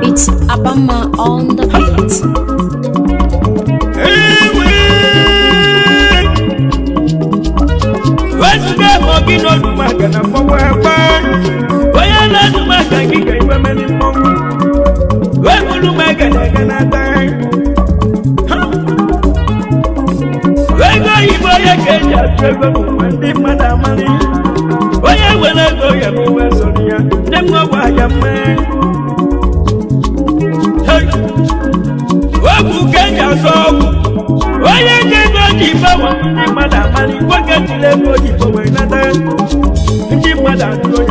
It's Abama on the beat. What's the walking on the market and for work? Why are not the market? You can women in Mongo. Where will you make it again? Where go you buy a cage at Trevor and the Madame Money? Why will I go? You are Sonia. Them go by your man. Wabu Kenya so Waya Jego Jibawa Ndi Madamani Waka Tilego Jibawa Inada Ndi Madamani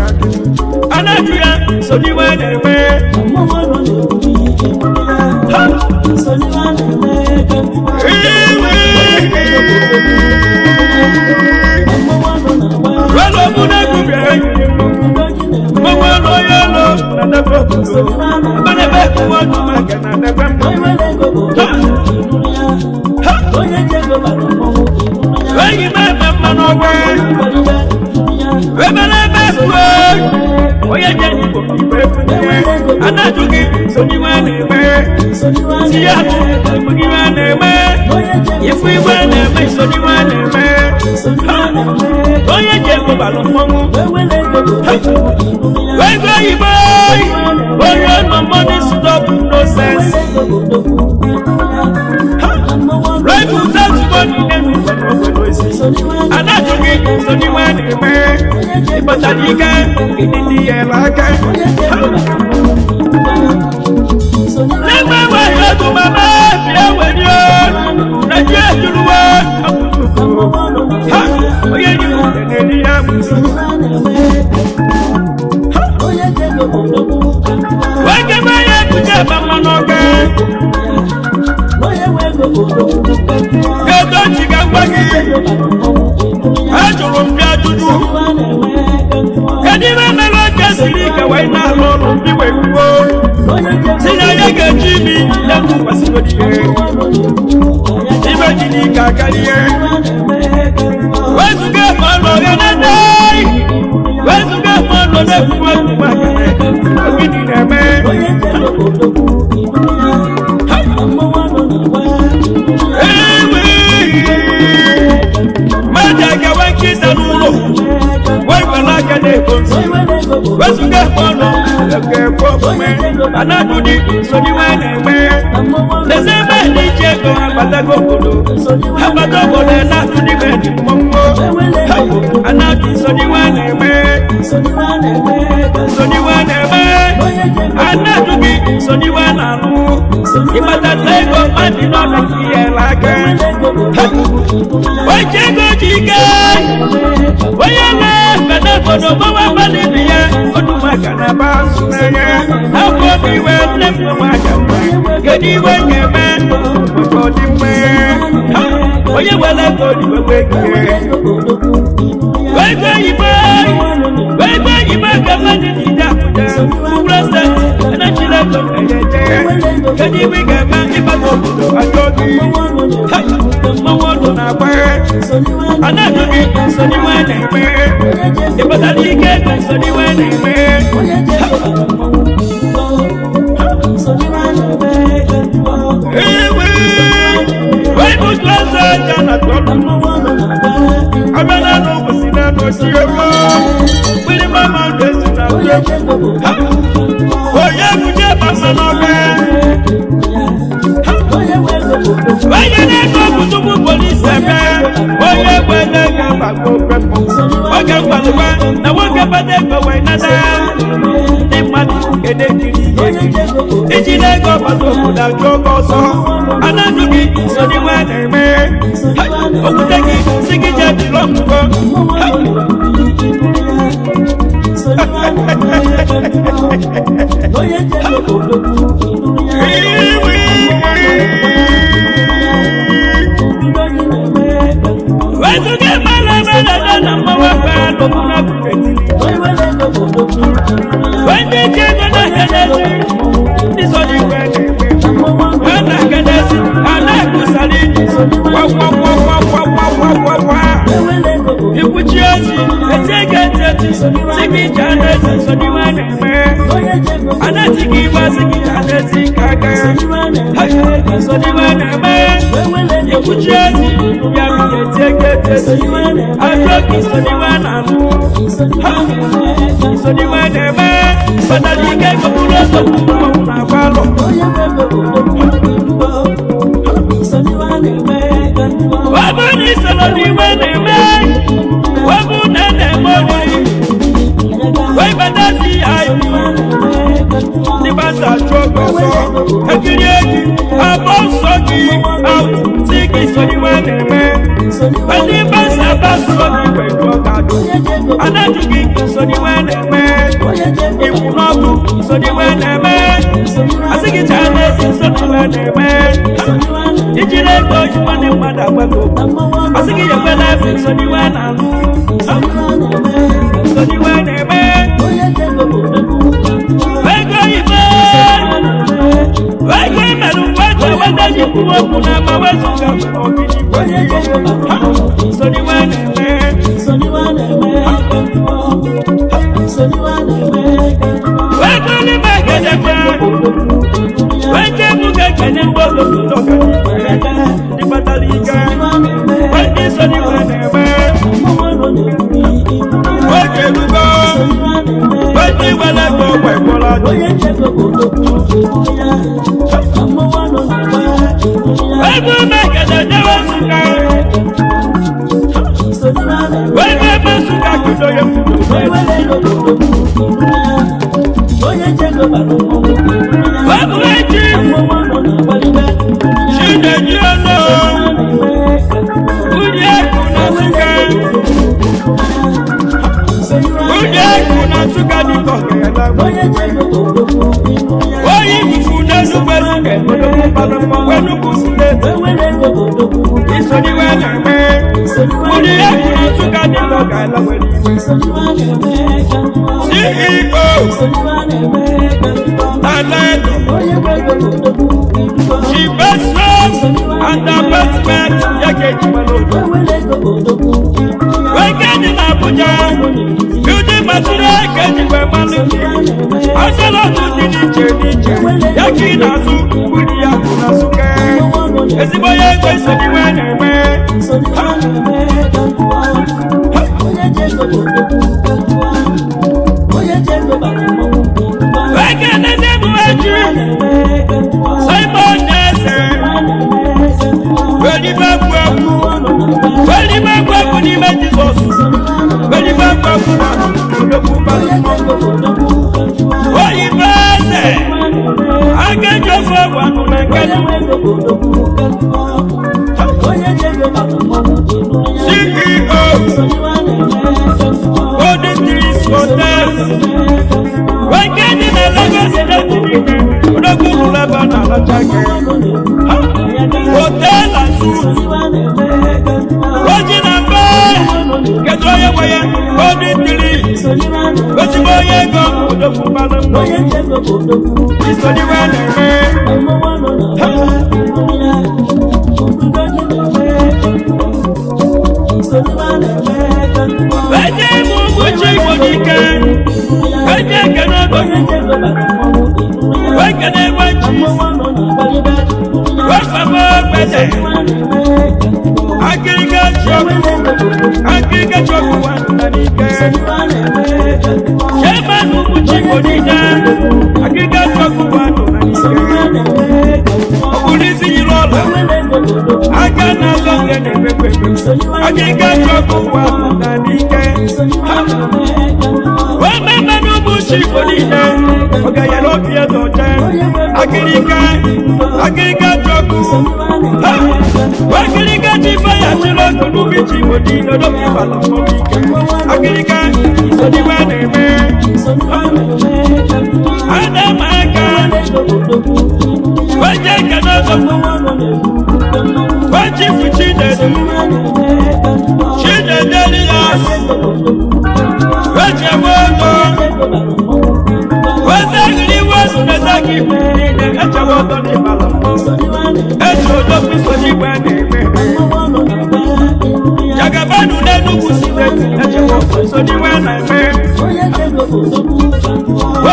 Anajuya Soniwa Neme Soniwa Neme Walo Muna Kubya Mawalo Yalo Nadapo Banebe Wadu Magana Nadapo When you met my man away, we are getting and I took it, so you went away. If we went away, so you went away. Oh, yeah, Jacob, I don't know. Where go you, boy? Oh, yeah, my money stop, no sense. Right, who's that one? And I took it, so you went away. But I didn't get the air like let my way go to my man, when you're not yet to the world. Oh, yeah, why can I have to get my man again? Get on, you can work it. I don't know to do. Can you remember just leak away now? Lord, be where we go. See, I get Jimmy, that was what you imagine, when to get my lord and I die. When to get my lord and I did a man. Majaga one kiss and why will I get a console? When to get my lord, the problem, and I do it, so you went away. The same man, Jacob, but I go. How about the not to the bed in Mongo? And now this only one away. So you went away. And not to be so you went on. If I don't let go, I did not hear like why Jacob, Jiga? Why you left? And I for the Mama Bolivia, or to my Canabas, how come we were left for my family? Get you when you man, for the man. Oh, you will let go to away. Why go you buy? Why buy you back a money in that? President, and I should have done it. Can you make a man if I go? I told you. No one on our way. And I do it, so you went away. If I didn't get, so you went away. Why would you say Janet? I mean, I know what's in that was your mom. Will my mom dress in that way? Oh, yeah, you get my son away. Why you never go to police? Oh, yeah, when I come back, I can't find the one. I won't get back there, why not? They money, get it. It's in a go, but don't that joke also. And I do it, so they went away. Oh, take it, sing it, just belong to go. Why to get my love and number one band of when they came on the head, this only when I get it, I like to study. anatiki basiki anatiki kaka soniwana me ekuchezi ya mtekete ajoki soniwana soniwana me badalike kubuloto na kwalo wabuni soniwana me wabunene moni wabadasi ayi Nibasa chokoso, hakirieki, abosoki, out, siki soniwane me. Nibasa basoki wekokado, anajuki soniwane me. Imunobu soniwane me, asiki chane soniwane me. Ijireko yumane madabako, asiki yepele soniwane me. Soniwane me. You walk on my way to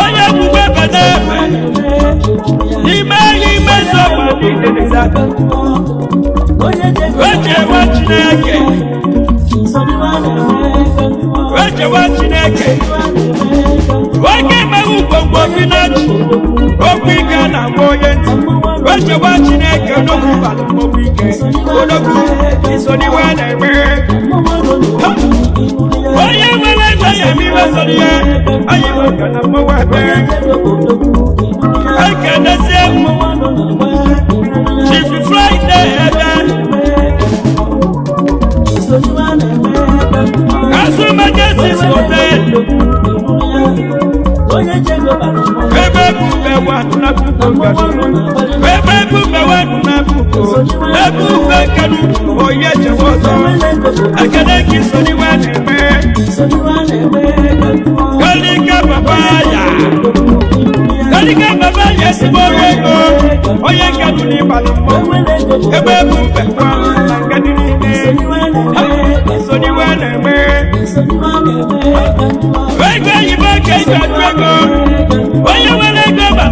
Oye, dada weche wa Chineke weche wa Chineke oge mewu gbogbo binachi okwu ike na onye ntị weche wa Chineke n'okwu balụ okwu ike odogwu iso n'iwe na-eme onye nwere ego ya eme iwe soro ya anyị nwoke na mmanwụ ebe ekenezie m Chief Friday ebe Azumajesis Hotel ebe bube wanu na buko ebe bube wanu na buko ebe bube kanu oye jewoto akade kisoni wane me kalika babaya simorego oye kanu ni balumbo ebe bube wanu na kadinine kisoni wane me wege yibake jadwego oye wale gaba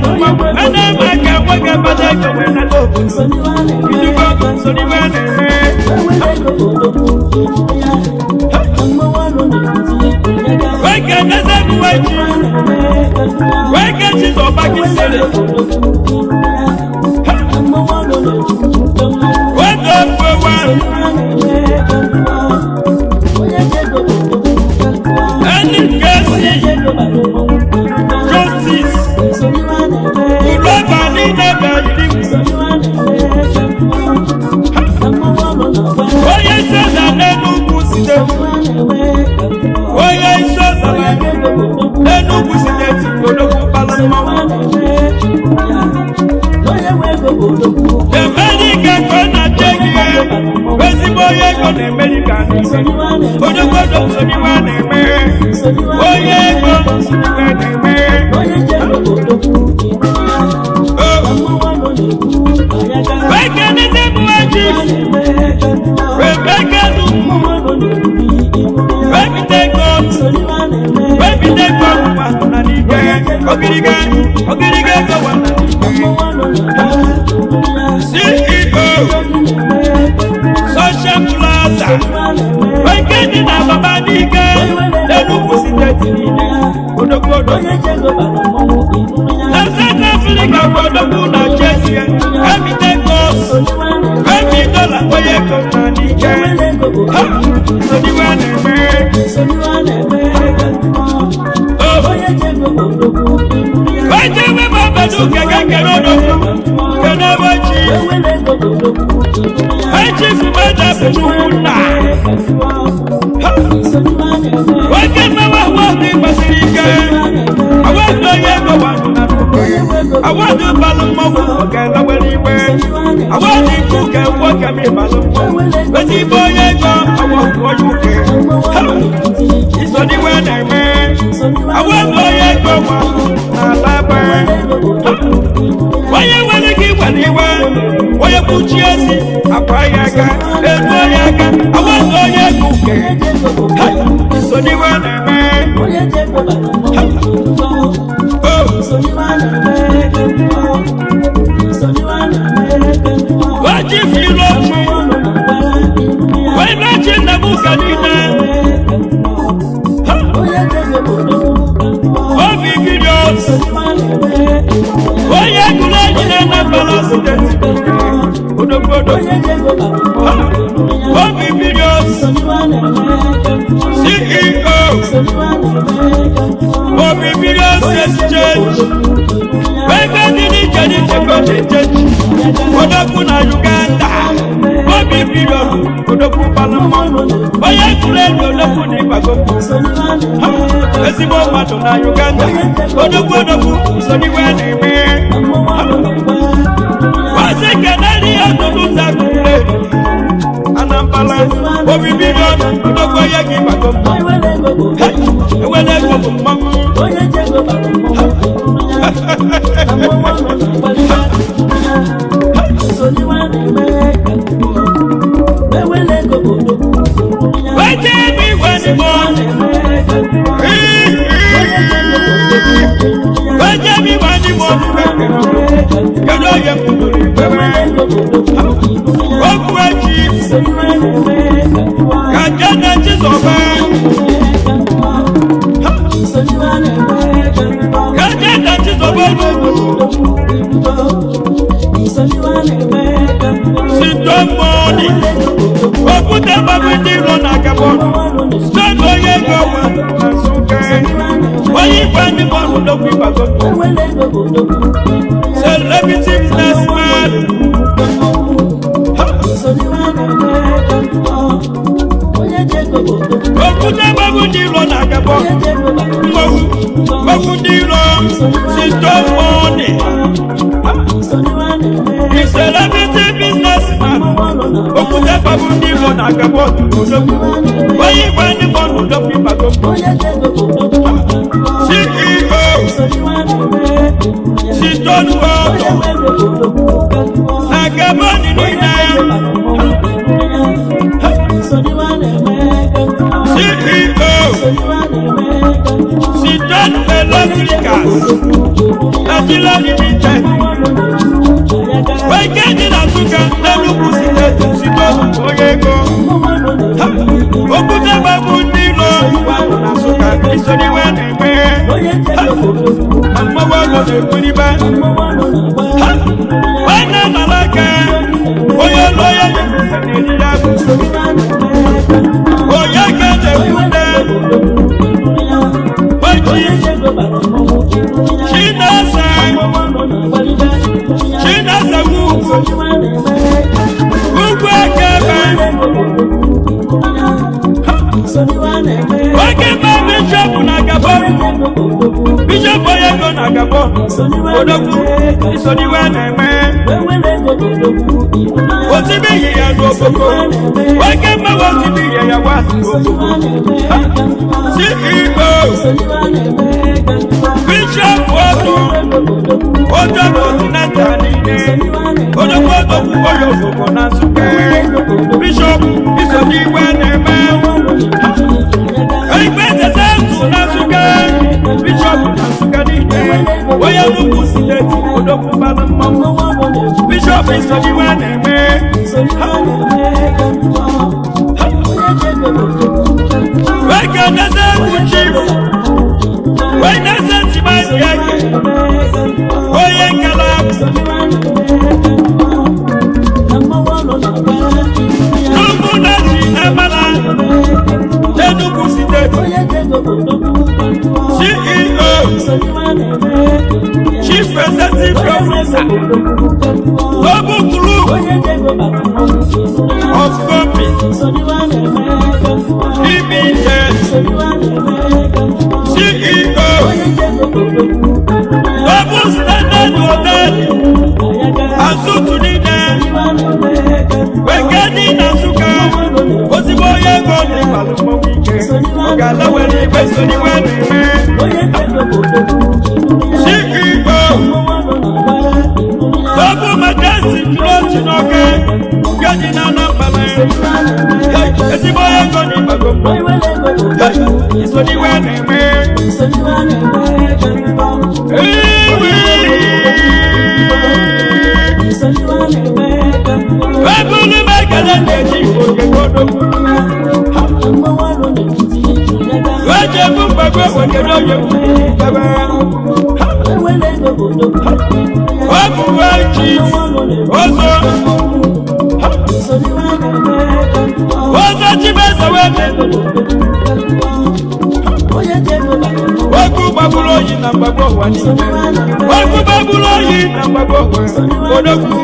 ana maka wege badako wena lobo kidugo soni wane me wege neze kuwaji wege chizo baki sele wege kwewa any kesi justice ulaba ni nebe yidi oye seza nenu kuside oye seza nenu kuside ti kodoku balamo America kona chegie wezimbo ye kona America ni odogodo soni wane me oye kona soni wane me weke neze muwaji weke lumu weke teko wana nige ogirige go wana CEO Social Plaza weke nina baba nige lenu kusiteti nine odogodo na South Africa odogu na Chelsea emi teko emi dola oye go na nige soni wane me Waje we baba du keke rodo kana waji Waje fumada bujuna Waje mama wadi basirika Awado yego wana Awado balumo kana waliwe Awadi kuke waka mi balumo Wati boyego awado yuke Isoni wane me Awado yego alaba Waya wale ki waliwa Waya kuchiasi Apayaga Eboyaga Awado yeguke Isoni wane me Waji filofu Wena chenda bukanina Obi videos Oye kule jine na balasiteti Odogodo Obi videos CEO Obi videos exchange Wega nini jani cheko change Odoku na Uganda Obi videos Odoku balamo Oye kule odoku ni bagoku Esibo mato na Uganda Odoku Soni wane me Wase kanali odoku za kule Anampala Obi videos Odoku yagi bagoku Ewele gogo mamu Wait me when morning Wait me when morning You know you Okwechi Kajana Chizoba Kajana Chizoba Sitomoni Okuta Babidi Rona Gabon Sego Yego Nasuke Oyi Bani Bono Doki Bagoto Celebrity businessman Okuta Babidi Rona Gabon Babidi Rona Sitomoni Celebrity businessman Okuta Babidi Rona Gabon Oyi Bani Bono Doki Bagoto CEO She don't walk Agaboni Nina CEO She don't Electrica Natila Limited Wekeni Natuka Neluku Sinetu She don't Oyego Okuta Babudi Lo Wano Nasuka Isoni Wenebe Mama wano de Kuriba Wana Malaka Oya Loya Yenida Oya Kate Wunda Waji Shinasa Wuku Wuku Akaba Wakeba Bishop Nagabon Bishop Oyego Nagabon Odoku Isoni Weneme Otibi ya Goboko Wakeba Otibi ya Wasi CEO Bishop Odo Odo Natanine Odoku Odoku Nasuke Bishop Isoni Weneme Bishop Nasukadine, Oya Luku Sileti, Odoku Bazamamo, Bishop is the one Wake up, Chief. Why doesn't he buy the Oya Kalab? Lukunaji Amala, Leduku Sileti. CEO Chief Executive Officer Global Group of Company Limited CEO Global Standard Hotel Azutunide Wekeni Nasuka Osiboye Goni Malumowike Ogalaweni Besoni Wenime CEO Babu Madrasi Flochi Noke Gadi Nana Pale Osiboye Goni Bagopo Isoni Wenime Babu Lumekele Neji Ogekodo Waje Mumbago Wakedoye Baba Wabu Waji Ozo Ozo Chibesa Webe Waku Babuloyi na Mbabo Wani Waku Babuloyi na Mbabo Odoku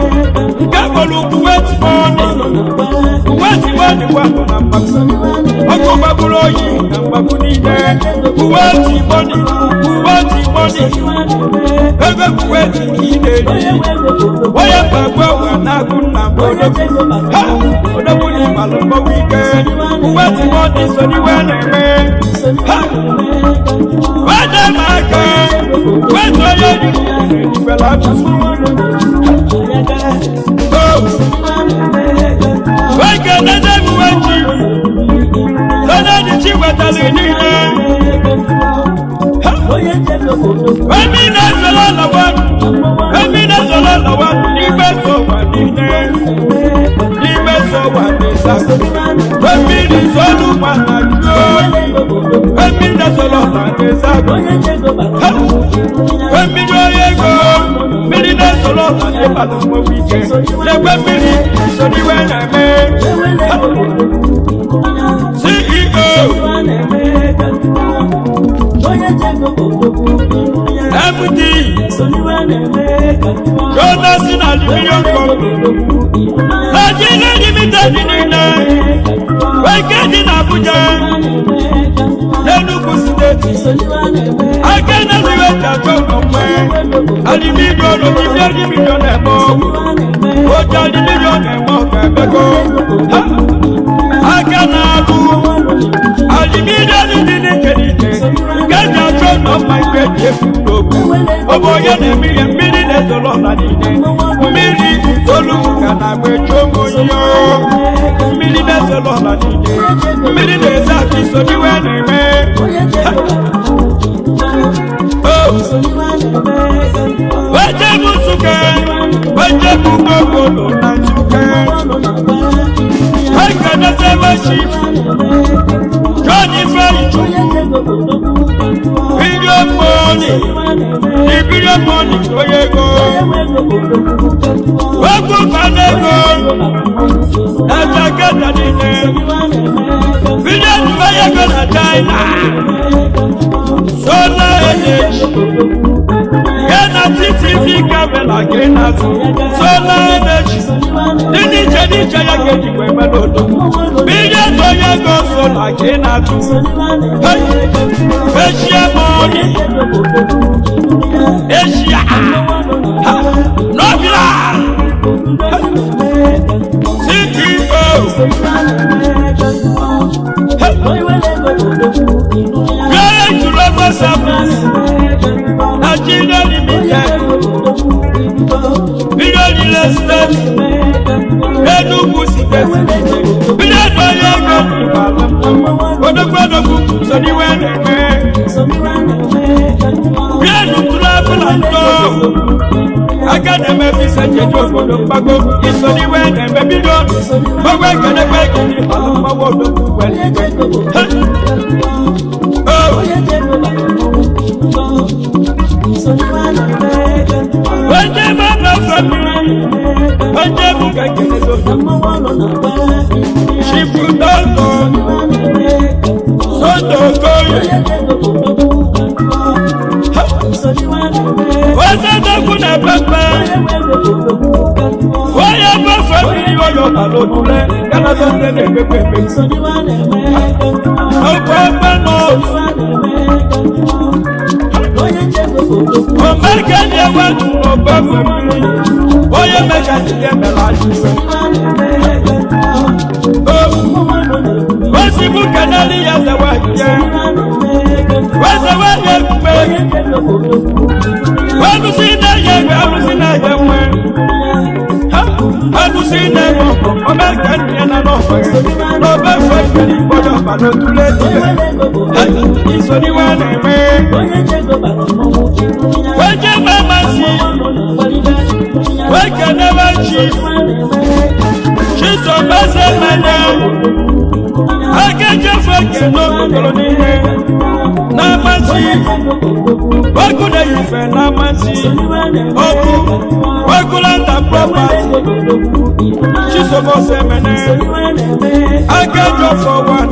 Gabolu Kuweti Moni Kuweti Moni Wako na Mbabo Waku Babuloyi na Mbabo Nide Kuweti Moni Ebe Kuweti Nide Waya Mbabo Wanagu na Odoku Odoku ni Malumbo Wike Kuweti Moni Soni Weneme Wada Maka Weto Yedi Bela Wake Nada Muwaji Sada di Chiwata Linine Wemina Zola Lawan Wemina Zola Lawan Nibeto Wanine Emiri solu mana yo. Emiri solu mana zago. Emiri oyego. Emiri solu mana balo mo wike. Legbe emiri soli wena me. CEO. MD. Jonas in Aluminium Company. Nigeria Limited in Weekend in Abuja. Enugu State. Again, as we went to Aluminium, million and more. What are the million and more? Again, Aluminium didn't get it. Get the throne of my great oh boy, and a million that's a lot of million. Can I wait to million that's a lot of million days after so you went oh, what you I cannot say my chief. Johnny French. Billion money. The billion money. Oh, yeah, go. Waku Panego. That's a cat at the name. Billion fire gonna die. Solar energy. Gana TV camera gana solar energy. Nini ya geji kwe melodo. Billion toya go solar gana Asia money. Asia. Nobila. CEO. Going to local service. Nigeria Limited. Billion real estate. Enugu State. Billion dollar go. Odogbodogbu soni wene me. Billion travel and go. Academy visa jejo odogbagbo. Isoni wene me billion. Owe kene pe kini paloma wodo wele. Oh. Oje mama family. Oje muka kene do. Chifu dogo. Soto goye. Oje dogo na papa. Oye ba family oyo alodule. Kana zonde ne pepe. Oh papa no. Oh American ya watu oba family. Oye mecha ndeme la jisa. Oh. Wasi bukanali ya zawaje. Wasa waje kupe. Walu sina ya mwe. Walu sina ya American ya na nofa. Oba family boyo balo tule. Isoni wane me. Waje mama si. Wake never chief. She's a massive man. I can't just forget no colony. Namasi. What could I even Namasi? Oh, what could I have property? She's a boss man. I can't go for one.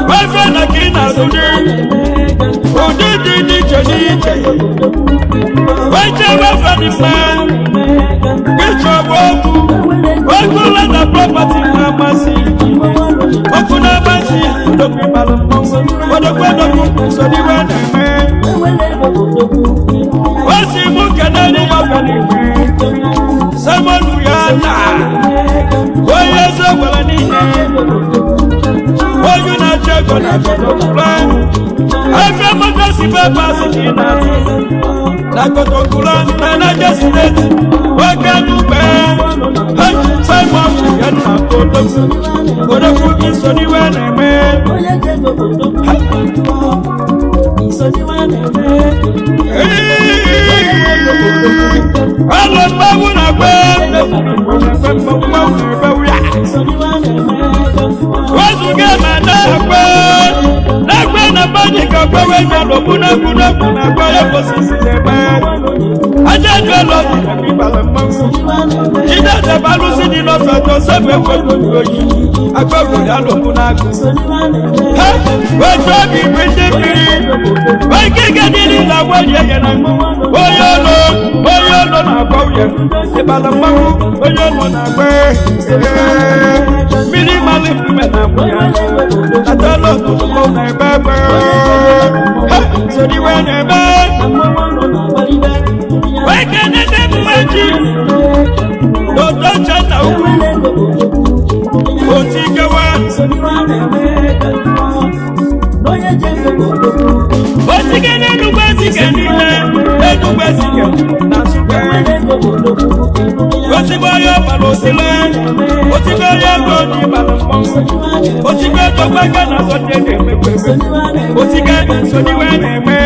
My friend again has to do. Oh, did whichever from the man, get your work. What could let the property Namasi? What could I see? Don't be bad. What a weather, so the weather man. What's the book and any organic? Someone who are not. Why is the well and in why you not check on a plan? I feel my gossip about it. Nakotokulan and I just did. What can you bear? Simon, and my photos. What a food is only when I made. I love my one. I wenya lo buna kwa ya posisi lebe aja gelo ni bala mamu ida de balusi di no so sebe ko yoyi agbago ya lo buna ku ha we to bi bindi biri we gege di la wa ye na oyo lo na kwa ye e bala mamu oyo lo na gbe bili mali me na kwa atalo to na bebe so di we na be we can never imagine no touch na o ti ga wa o ti ga na nu gba ti ga ni le nu gba ti ga na su gba o ti gba yo pa lo si le o ti gba yo to ni ba lo mo o ti gba to gba ga na so de de me pe o ti ga so ni we na me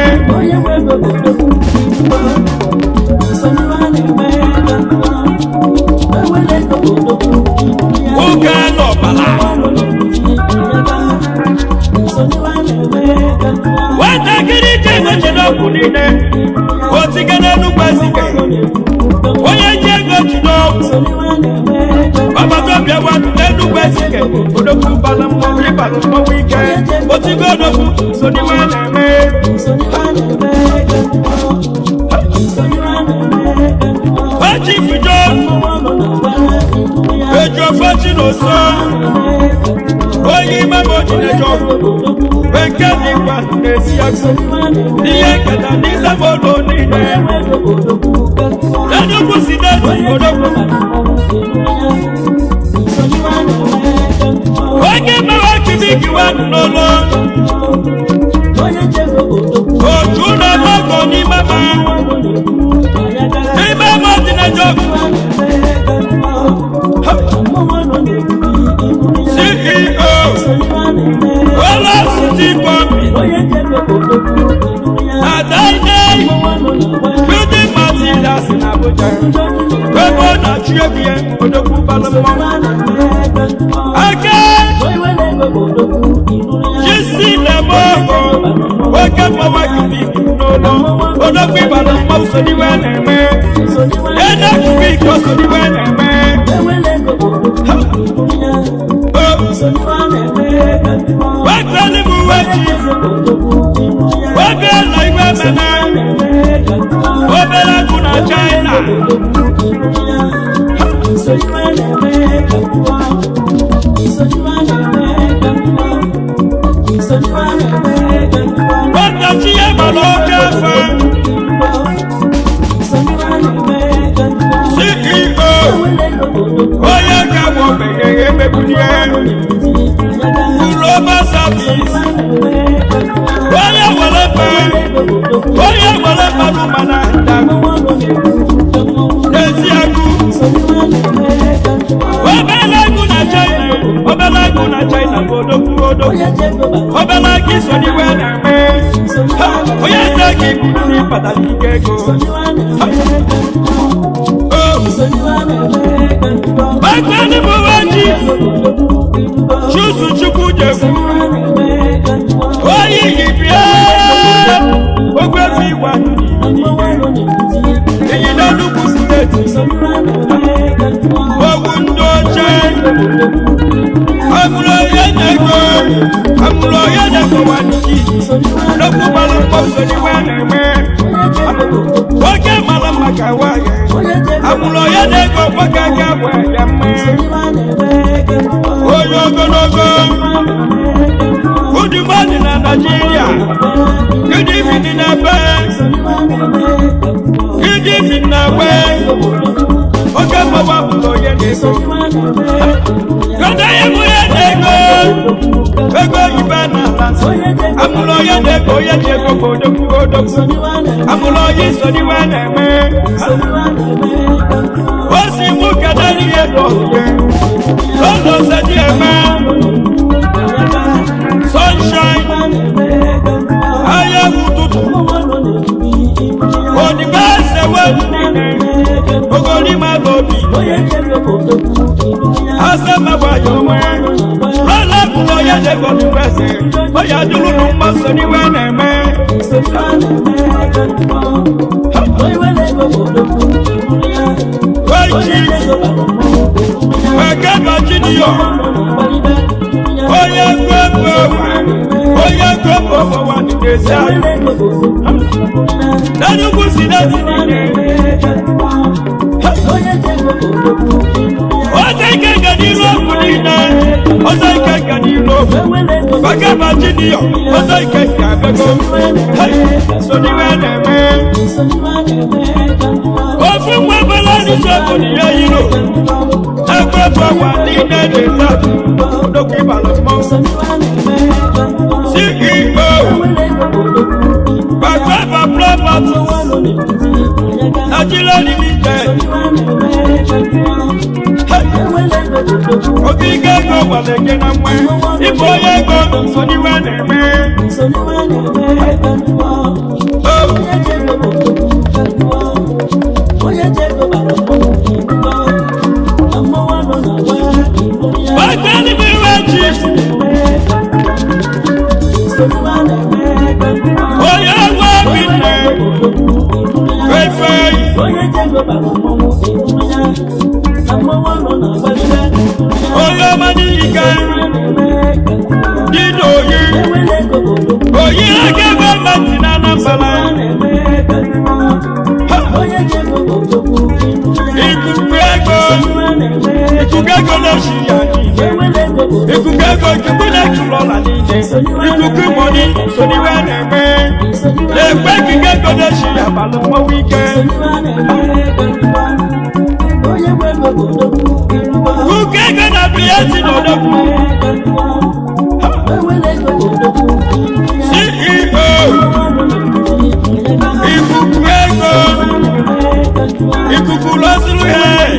Oga no bala. Wata kiri je mo jino kunine. Otiga na nu basike. Oye je go jino. Baba to bia wa na nu basike. Odoku bala mo ri bala mo wike. Otiga no ku so ni wa na me. Wachi fujo. Ejo fachi no so. Oyi mamo jinejo. Wenke ni kwa nesi akso. Niye kata ni sabolo ni ne. Nanu kusideti odoku. Wenge mawa kibiki wanu nolo. Ojuna moko ni mama. Ni mama jinejo. CEO Ola City Pompi Adai Building materials in Abuja Webo na Chiebie Odoku Balamo Again Jisi Lemo Wake up Waki Nolo Odoku Balamo Sodi Weneme Ena Kubiko Sodi Weneme Wakani muwaji Wakani iwe mena Obela kuna China Wakachiye maloka fa CEO Oya kawo begege bebunie Global service Oya walepa lumana dagu Desi agu Obelagu na China Odoku Obelagi so ni wena me Oya zaki kuni padali kego Bakwani muwaji Chusu chuku jefu Oyi yibia Ogwe fi wanu Eyi na luku siteti Ogundo chen Amulo yeneko waniki Loku malampo soni wene me Oge malamaka waye Amulo yeneko wakaka waye me Oyo gonogo Good morning na Nigeria Good evening na Banks Good evening na Banks Oge mawa mulo yeneko Koda yemu yeneko Ego ibana Amulo yeneko Odoku Amulo yisoni wene me Osi mukadari yedo Sono sedi eme Sunshine Aya mututu Onibase wenu Ogoli magobi asema wayowe lala kulo ya dego ni wese oya dulu numba soni weneme Wagaba Junior Oya Gwebo Wani Desa Nanu Kusina Tinine Ozaika Ganilo Kulina Ozaika Ganilo Wagaba Junior Ozaika Gabego Soni Weneme Ofu Mwabala ni Soko ni Yayiro Agbẹ́gbẹ́ wà ní ẹ̀dẹ̀ láti lókè balọ̀mọ́. CEO Bàgbẹ́gbẹ́ Property Nàìjíríà Limited. Ogige ego wà lẹ́gẹ̀ náà mọ́ ipò ego sọ́níwẹ̀ nẹ̀mẹ́. Bàgbẹ́ni mi wá jí. Oyè wá mi lẹ̀. Fẹ́fẹ́. Oyè ọmọ ní ìka. Nínú oyè. Oyè akẹ́kọ̀ọ́ mẹ́tì náà náà bàbá. Ikugago lọ sí yàrá ikugago ìkúlẹ̀ jùlọ là ní ilé ikugu mọ́ni soniwẹ́ nẹ̀mẹ́ lẹ́gbẹ́ kígago lọ sí yàrá lọ́wọ́ wíkẹ́. Kugago na bíyẹ́tì lọ́dọ̀kú. CEO ikugu lọ sílùú yẹn.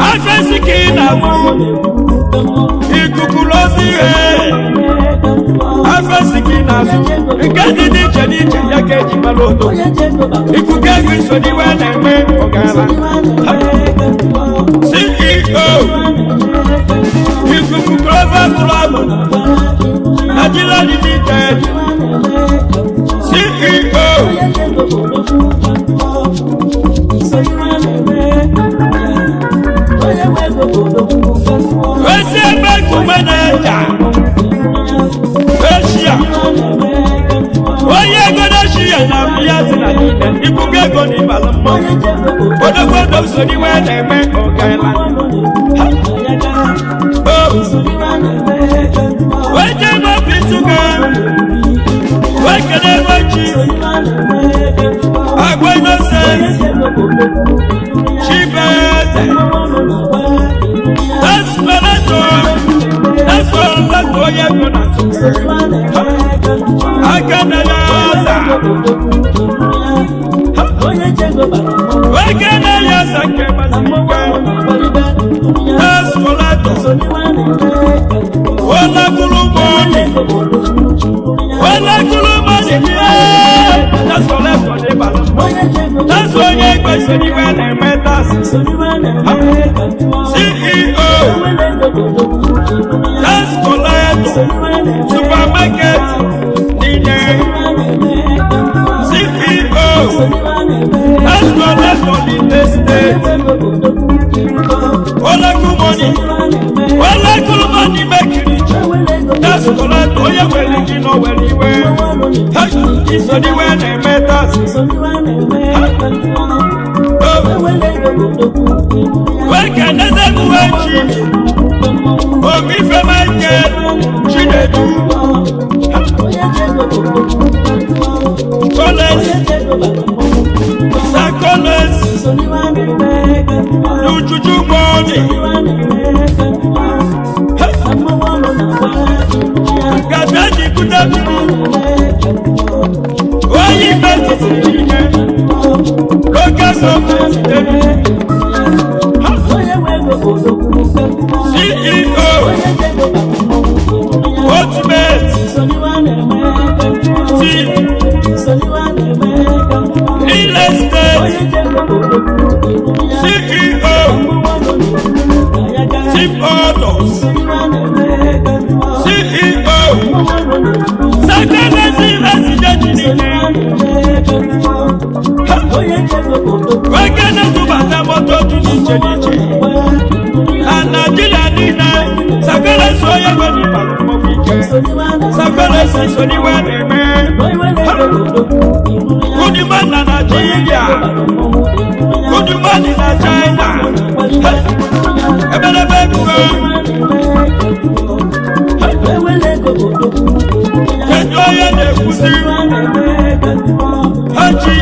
Afẹ́sìkì ìdàmú ìkùkù lọ sí ẹ̀. Afẹ́sìkì ìdàmú ìkẹ́ni ní ìjẹ́ yẹ́kẹ́jì balóòtò. Ìkùkẹ́gù ìsòdíwẹ́ nẹ̀mẹ́ ọ̀gára. CEO ìkùkù Global Club Nigeria Limited. CEO Wesi ebe kumeneja Asia Oye godo Asia na biyati na ide Ibuge go ni balamo Odogodo soni wene me ogela Weje mo bituga Wekene mochi Agwa innocent Chibete That's what I do. That's what I do. You're gonna do. I got the answer. I got the answer. That's what I do. What I do, money. What I do, money. That's what I do. That's what you're going to do. CEO That's Colette Supermarket DJ CEO That's Colette for the estate Olaku money make rich That's Colette Oye weli kino weli we It's only when they met us Where can I say to Oh, me for my girl, she did do. College, Sacoles, do juju money. Gadaji put up. Why you bet it? Look at something. CEO Ultimate Team Real Estate CEO n'iche n'iche na Naịjirịa niile Sakala so onye nwe n'ịbalụ mmọnwụ ike Sakala si so n'iwe na-eme Goodman na Naịjirịa Goodman na China ebelebe ebuwe kedu onye na-ekwusi haji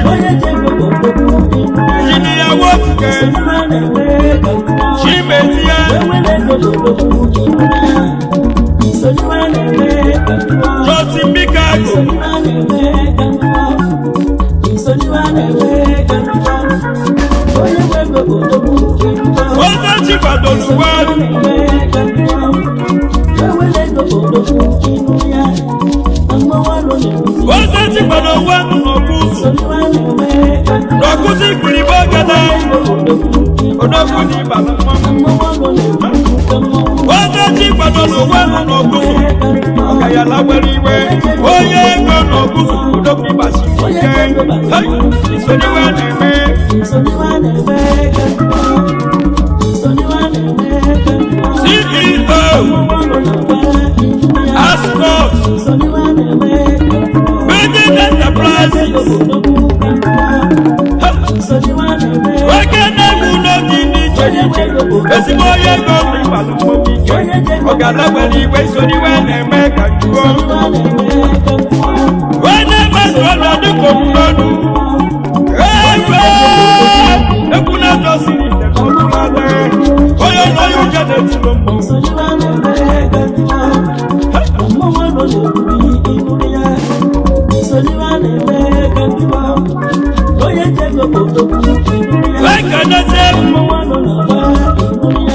jini ya woke chimezie Johnson Mikago Oza Chibadoluwa Oza Chibadoluwa n'ọkụzi ikpiribe ogede odogwu n'ịbalụ Oza Chibadoluwa n'ọkụzi ọgayala were iwe onye ego n'ọkụzi odogwu ịbasi ike isoniwe na-eme CEO Ascot Building Enterprises Wekene n'oge n'iche n'iche ezigbo onye ego n'ịbalụ mmọnwụ ike ọgalawere iwe isoniwe na-eme ka juo onye mmadụ ọnọdụ kọmụnọnụ egwu na-adọsiri onye nọ ya ụjọ na-etilo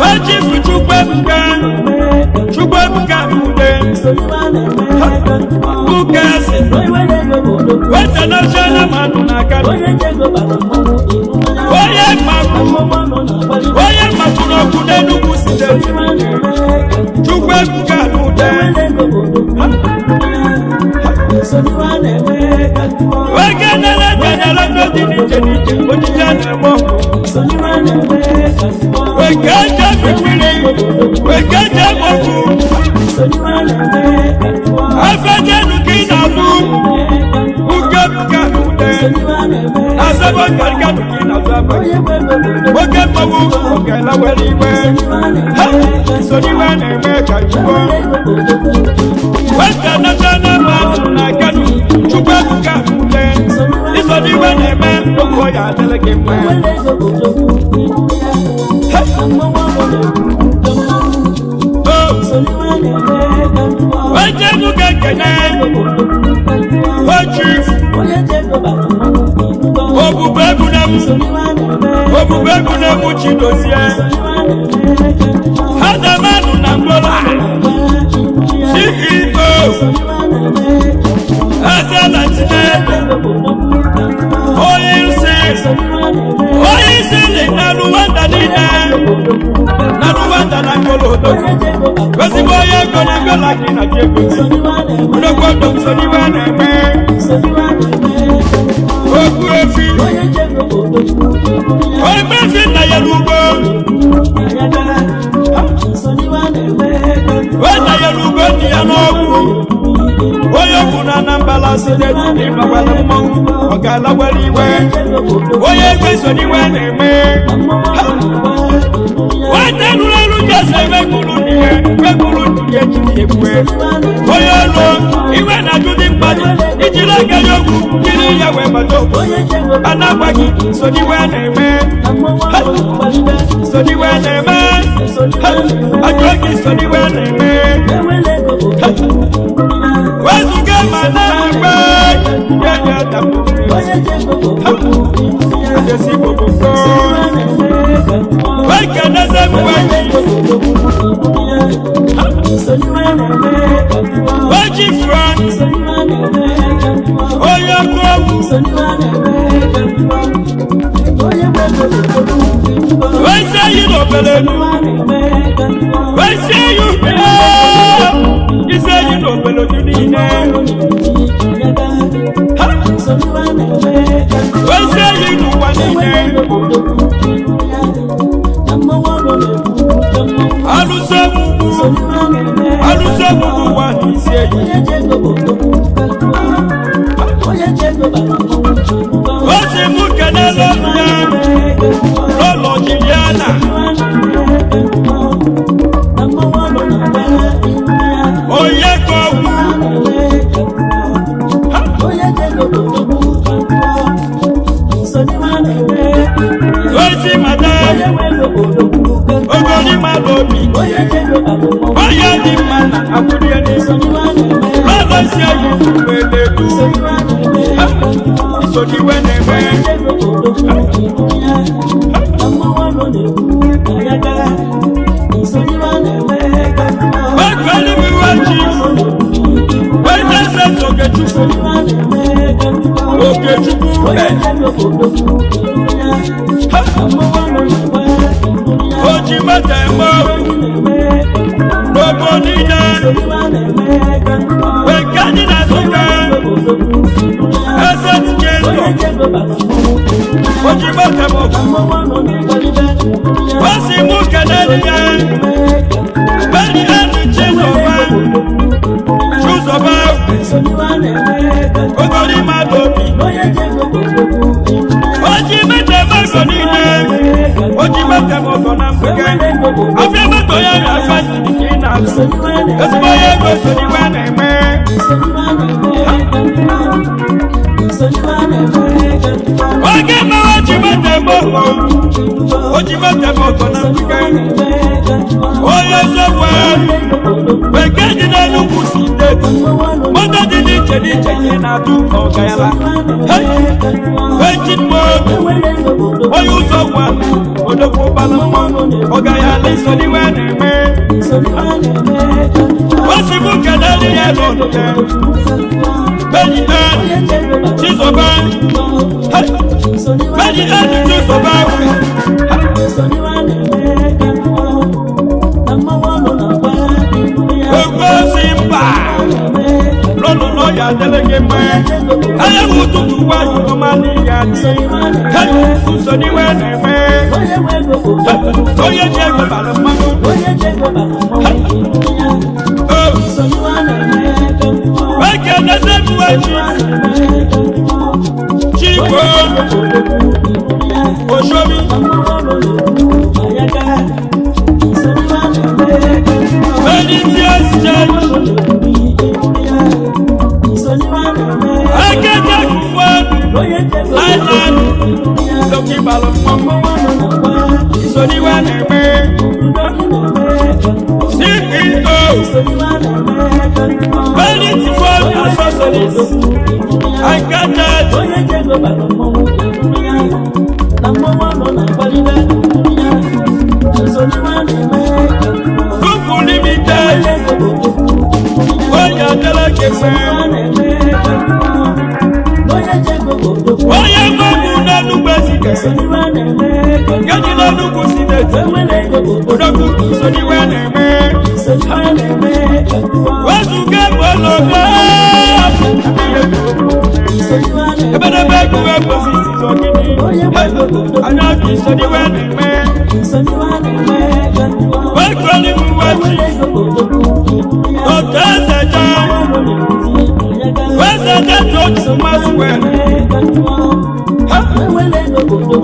Wajibu Chukwebuka Ude Bukasi International man na Kano Oye Maku n'Okude Enugu State Chukwebuka Ude Wekenele dị n'iche n'iche ojije na-eme wekeje mmiri wekeje mọkụ afeje nuki na-alụ uke buka n'ude asebe karịka nuki na-azụ abụ oke mmanwụ oke lawere iwe soniwe na-eme ka iwo westa national man na Kano Chukwebuka n'ude isoniwe na-eme ogo ya adịrị gị mma Wejenu kekene Wajif Obube Bunemu Chidozie Hadamanu Nangola CEO Azala Tinebe Oil Sale na Rwanda nina na Rwanda na Kolodo Wezigbo onye ego na Angola gị na Jebo Udogbo Soniwe na-eme Okwu efi Omefi na Yelugo Wena Yelugo ni ya n'ọgwụ onye okwu na Anambra Steeti n'ịgbawara mmọnwụ ọgalawere iwe onye egwe Soniwe na-eme nwata nụrụ elu jesi emegulu n'ihe jiri ekwe onye olu iwe na-ajụ dị mmadụ ijiri aka ya okwu jiri ya wee gbata okwu anagbaghị Soniwe na-eme Soniwe na-eme ajụọ gị Soniwe na-eme wezuga ma na-agba ya ya dapụ esi gbogbo wekeneze mgbe Oji France onye ọgụ wese yi n'obele wese yi ubele ise yi n'obele dị niile wese yi n'ụwa niile mmadụ obi onye dị mma na akwụrie mmadụ si eyi mgbe na-edu isodiwe na-eme Okechukwu oji mata emo n'obo niile nke dị na Nsụka eze tinye ndụ oji mata emo osi mụ kenere ya beni enu Chizọba ogori mmadụ obi oji mete mego niile oji mete mego na mgbege afịa meto ya ya afa jiri ị na-azụ ezigbo ya ego so n'iwe na-eme oge mmewe oji mete mego oji mete mego na mgbege onye zọgwa nke dị n'Enugu steeti moto dị n'iche n'iche ihe na-atụ ọgayala ejimbo onye ụzọ gwa odogwu ụgbala mmanụ ọgayala iso n'iwe na-eme osibu kedere ya n'ọdụte beji Chizọba beji Chizọba Simba, lọ́nà lọ́yà délégé mọ́ ayéwu tuntun wájú ọmọ níyàtí kẹ́yìn sùsọ níwẹ̀ẹ́nì mẹ́ oyè jẹ́ gbẹ̀bàlẹ̀ mọ́nú. Wẹ́kẹ̀ lẹ́sẹ̀ nu ẹ̀jì Chigbo Oshomi. Island, Loki Balapom, Soniwa Neme, CEO, Vanity Ford Accessories, I got that. Kuku Limited, Oya Delegation. Oye gbogbo n'Enugu Ezike, Gedi n'Enugu Sineti, Odogwu Soniwe na-eme, Wezuga Bologo, Ebedebe Egwuwe Posisi Zogidi, Anabi Soniwe na-eme, Wekweli Mwechi, Otezeja, Wezede George Maswell,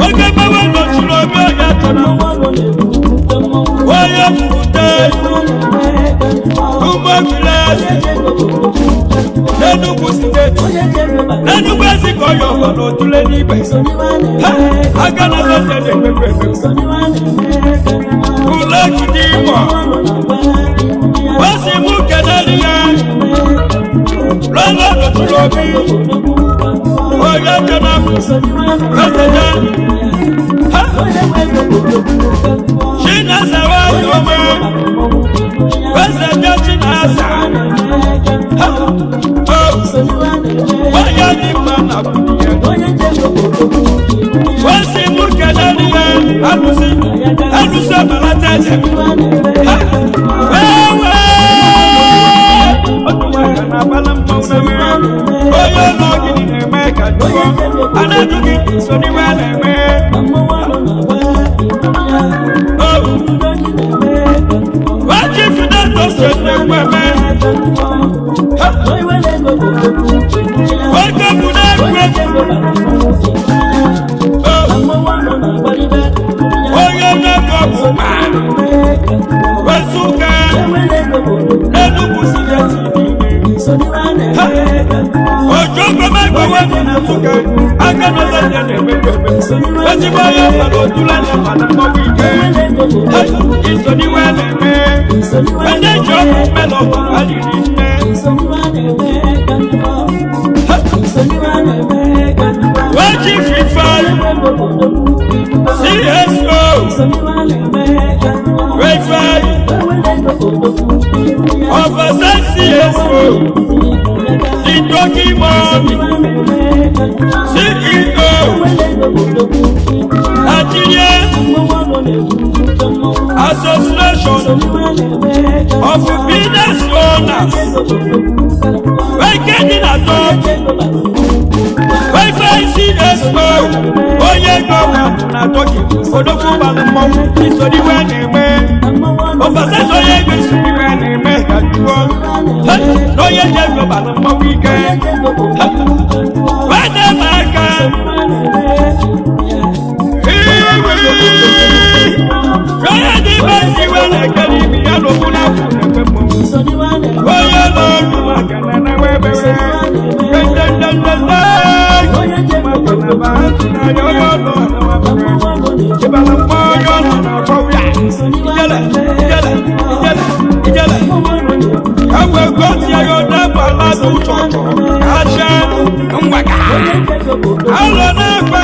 oge mmewe nọchiri obi ọya tọrọ onye mbute ugbo gilesi n'Enugu steeti n'Enugu Ezike ọya ọgọ n'Otule n'Igbe aga na sọte na-ekpepe ule gidi Imo osi mụ kenere ya lọ́nà nọchiri obi onye jena president Chinaza Wayome president Chinaza onye dị mma na bunye osi mụ kenere ya alụsị abalata eze onye n'ogidi na-eme ka jụọ anadugi so n'iwe na-eme wajifide tose na-ekwe eme oge bụ na-ekwe onye na-ekwe ọbụma Wezuga n'Enugu Sineti ojo gbẹmẹ gbẹwẹ nínú Nsukka agbẹnusẹ ní ẹnìgbẹgbẹ ezigbo onye mmadụ Otule ní mmadụ mọbụ ike isoniwe na-eme ndị ji ọkụ melọ aliri nne weji fifai CSO Wi-Fi ọfọsẹ CSO Itoki Mọ́mí CEO Nigeria Association of Business Owners Wekedi na top Wi-Fi CSO onye gọwa na Toki odogwu balụ mmọnwụ isoriwe na-eme ọfọsẹ onye ego isoriwe na-eme ka jụọ n'onye ji ego balụ mmọnwụ ike wede m aka onye dị ibe siwe na-ekele ibi ya n'okwu na-akwụ na-ekwe mmọnwụ onye n'ọdụ maka na na-webere ndendendende onye ji maka na ba atụ n'anya onye ọlụ ịbala mma onye ọlụ na-akọwa ya ijele ijele ijele ijele ewe gosi ya yọdaba ladu chọchọ kacha ngwaga alọ na-ekwe